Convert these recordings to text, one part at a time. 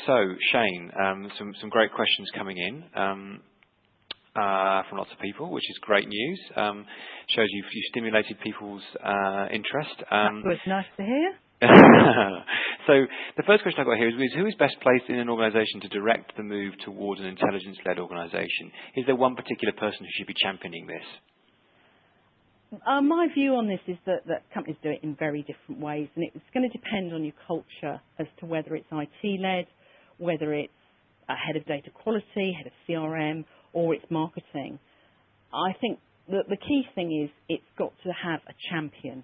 So, Shane, some great questions coming in from lots of people, which is great news. Shows you've stimulated people's interest. That was nice to hear. So the first question I've got here is who is best placed in an organisation to direct the move towards an intelligence-led organisation? Is there one particular person who should be championing this? My view on this is that companies do it in very different ways, and it's going to depend on your culture as to whether it's IT-led, whether it's a head of data quality, head of CRM, or it's marketing. I think the key thing is it's got to have a champion.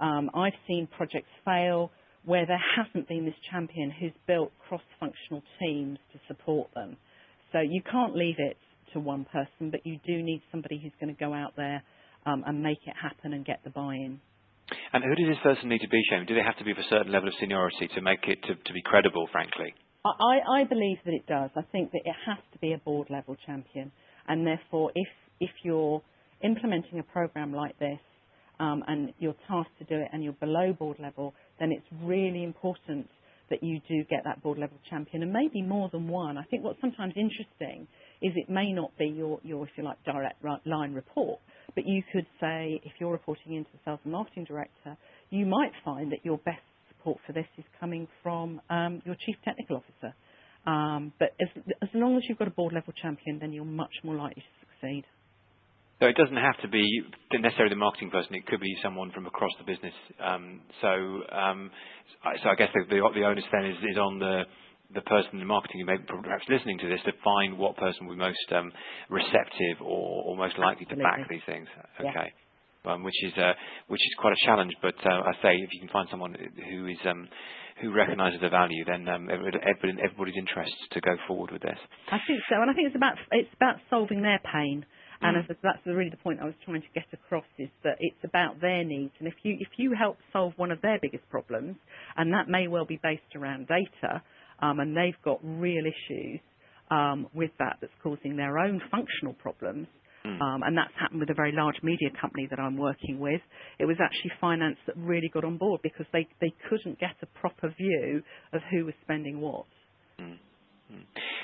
I've seen projects fail where there hasn't been this champion who's built cross-functional teams to support them. So you can't leave it to one person, but you do need somebody who's going to go out there and make it happen and get the buy-in. And who does this person need to be, Shane? Do they have to be of a certain level of seniority to make it to be credible, frankly? I believe that it does. I think that it has to be a board-level champion. And therefore, if you're implementing a program like this, and you're tasked to do it and you're below board level, then it's really important that you do get that board level champion, and maybe more than one. I think what's sometimes interesting is it may not be your if you like, direct line report, but you could say, if you're reporting into the sales and marketing director, you might find that your best support for this is coming from your chief technical officer. But as long as you've got a board level champion, then you're much more likely to succeed. So it doesn't have to be necessarily the marketing person. It could be someone from across the business. So I guess the onus then is on the person in marketing who may be perhaps listening to this to find what person will be most receptive or most likely to back these things. Okay, yeah. Which is quite a challenge. But I say if you can find someone who recognises the value, then everybody's interest to go forward with this. I think so, and I think it's about solving their pain. And that's really the point I was trying to get across, is that it's about their needs. And if you help solve one of their biggest problems, and that may well be based around data, and they've got real issues with that's causing their own functional problems, and that's happened with a very large media company that I'm working with. It was actually finance that really got on board because they couldn't get a proper view of who was spending what.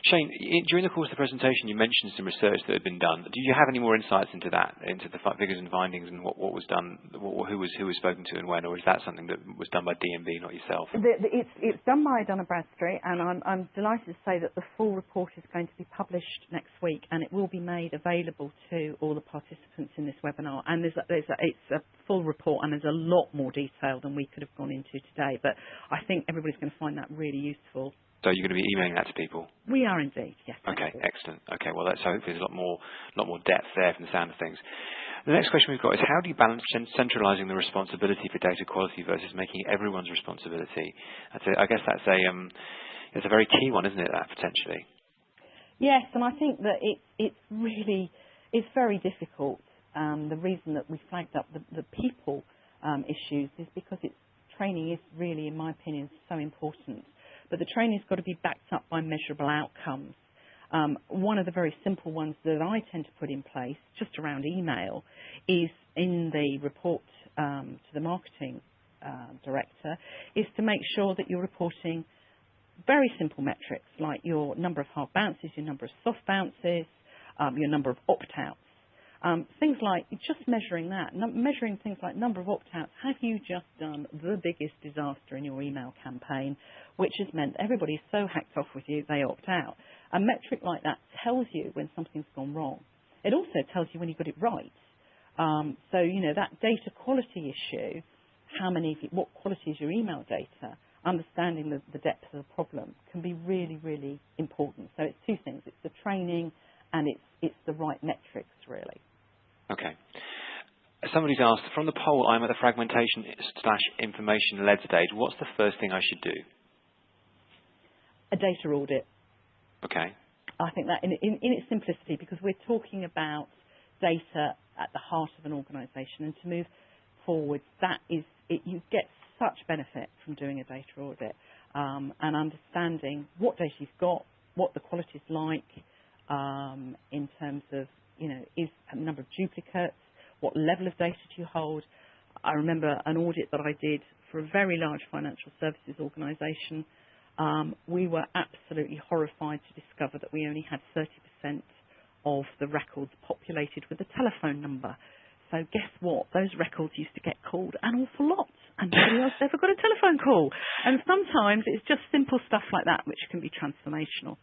Shane, during the course of the presentation, you mentioned some research that had been done. Do you have any more insights into that, into the figures and findings, and what was done, who was spoken to and when, or is that something that was done by D&B, not yourself? It's done by Donna Bradstreet, and I'm delighted to say that the full report is going to be published next week, and it will be made available to all the participants in this webinar. And it's a full report, and there's a lot more detail than we could have gone into today. But I think everybody's going to find that really useful. So you're going to be emailing that to people? We are indeed, yes. Okay, excellent. Okay, well, so hopefully there's a lot more depth there from the sound of things. The next question we've got is, how do you balance centralising the responsibility for data quality versus making it everyone's responsibility? I guess that's a very key one, isn't it, that potentially? Yes, and I think that it's very difficult. The reason that we flagged up the people issues is because training is really, in my opinion, so important. But the training's got to be backed up by measurable outcomes. One of the very simple ones that I tend to put in place, just around email, is in the report to the marketing director, is to make sure that you're reporting very simple metrics like your number of hard bounces, your number of soft bounces, your number of opt-outs. Things like just measuring that, measuring things like number of opt-outs. Have you just done the biggest disaster in your email campaign, which has meant everybody's so hacked off with you, they opt out? A metric like that tells you when something's gone wrong. It also tells you when you got it right. So, that data quality issue, what quality is your email data, understanding the depth of the problem can be really, really important. So it's two things. It's the training and it's the right metrics, really. Okay. Somebody's asked, from the poll, I'm at the fragmentation/information-led stage. What's the first thing I should do? A data audit. Okay. I think that in its simplicity, because we're talking about data at the heart of an organisation, and to move forward, you get such benefit from doing a data audit and understanding what data you've got, what the quality is like, in terms of, is a number of duplicates, what level of data do you hold. I remember an audit that I did for a very large financial services organisation we were absolutely horrified to discover that we only had 30% of the records populated with a telephone number. So guess what? Those records used to get called an awful lot, and nobody else ever got a telephone call. And sometimes it's just simple stuff like that which can be transformational.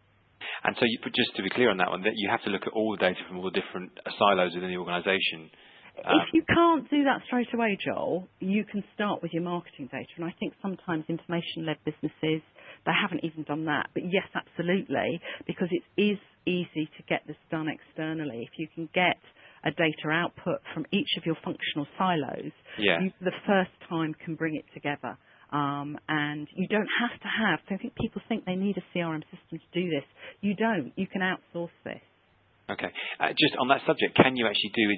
And so, just to be clear on that one, that you have to look at all the data from all the different silos within the organisation. If you can't do that straight away, Joel, you can start with your marketing data. And I think sometimes information-led businesses, they haven't even done that. But yes, absolutely, because it is easy to get this done externally. If you can get a data output from each of your functional silos, you for the first time can bring it together. And you don't have to have, so I think people think they need a CRM system to do this. You don't. You can outsource this. Okay. Just on that subject, can you actually do,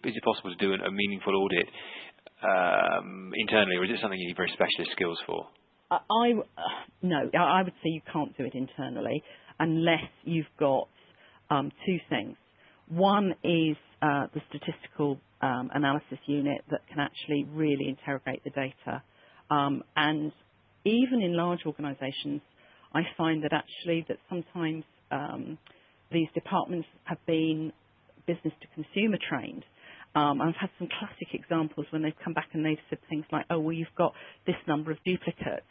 is it possible to do a meaningful audit internally, or is it something you need very specialist skills for? No, I would say you can't do it internally unless you've got two things. One is the statistical analysis unit that can actually really interrogate the data. And even in large organisations, I find that actually that sometimes these departments have been business to consumer trained. I've had some classic examples when they've come back and they've said things like, oh, well, you've got this number of duplicates,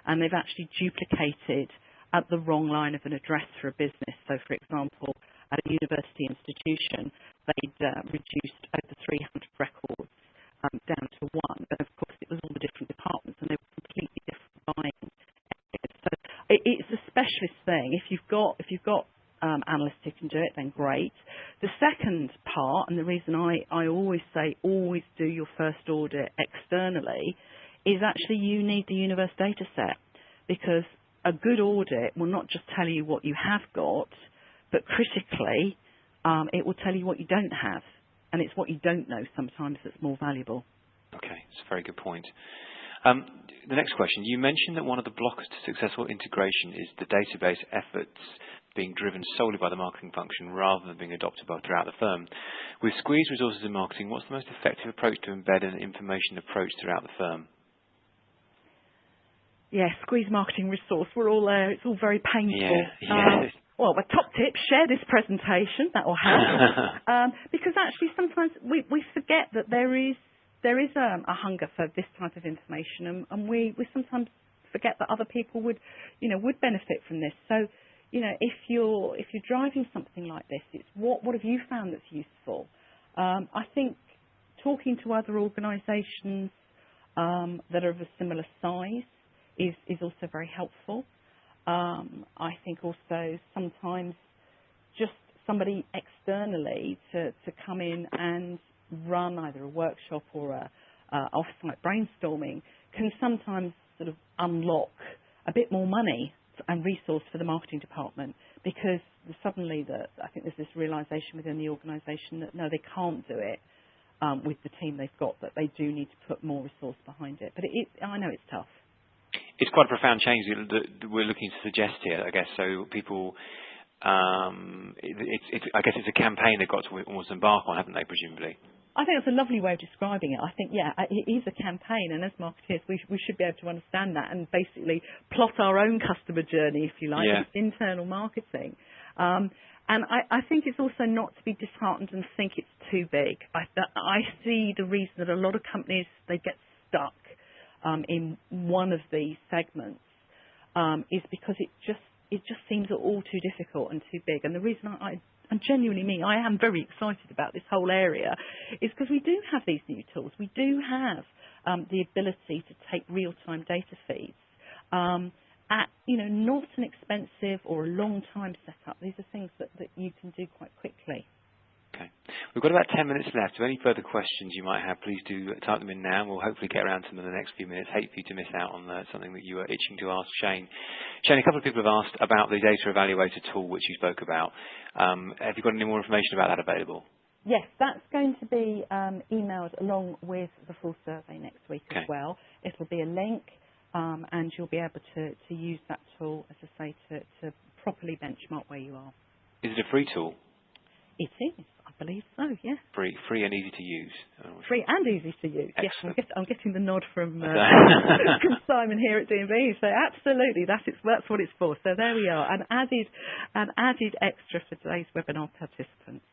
and they've actually duplicated at the wrong line of an address for a business. So, for example, at a university institution, they'd reduced over 300 records down to one, but of course it was all the different departments and they were completely different buying areas. So it's a specialist thing. If you've got analysts who can do it, then great. The second part, and the reason I always say always do your first audit externally, is actually you need the universe data set, because a good audit will not just tell you what you have got, but critically it will tell you what you don't have, and it's what you don't know sometimes that's more valuable. Okay, that's a very good point. The next question, you mentioned that one of the blockers to successful integration is the database efforts being driven solely by the marketing function rather than being adopted throughout the firm. With squeezed resources in marketing, what's the most effective approach to embed an information approach throughout the firm? Yeah, squeeze marketing resource. We're all there. It's all very painful. Yeah. Well, my top tip, share this presentation. That will help. Because actually sometimes we forget that there is a hunger for this type of information, and we sometimes forget that other people would benefit from this. So, if you're driving something like this, it's what have you found that's useful? I think talking to other organisations that are of a similar size is also very helpful. I think also sometimes just somebody externally to come in and run either a workshop or a off-site brainstorming can sometimes sort of unlock a bit more money and resource for the marketing department, because suddenly I think there's this realisation within the organisation that no, they can't do it with the team they've got, that they do need to put more resource behind it. But I know it's tough. It's quite a profound change that we're looking to suggest here, I guess. So people, I guess it's a campaign they've got to almost embark on, haven't they, presumably? I think that's a lovely way of describing it. I think, it is a campaign, and as marketeers, we should be able to understand that and basically plot our own customer journey, if you like. Yeah. It's internal marketing. And I think it's also not to be disheartened and think it's too big. I see the reason that a lot of companies, they get stuck in one of these segments is because it just seems all too difficult and too big. And the reason I genuinely mean I am very excited about this whole area is because we do have these new tools. We do have the ability to take real-time data feeds at not an expensive or a long time setup. These are things that you can do quite quickly. Okay. We've got about 10 minutes left. So any further questions you might have, please do type them in now. We'll hopefully get around to them in the next few minutes. Hate for you to miss out on something that you were itching to ask Shane. Shane, a couple of people have asked about the data evaluator tool which you spoke about. Have you got any more information about that available? Yes, that's going to be emailed along with the full survey next week as well. It'll be a link and you'll be able to use that tool, as I say, to properly benchmark where you are. Is it a free tool? It is. I believe so, yes. Free and easy to use. Free and easy to use. Excellent. Yes, I'm getting the nod from from Simon here at D&B. So absolutely, that's what it's for. So there we are, an added extra for today's webinar participants.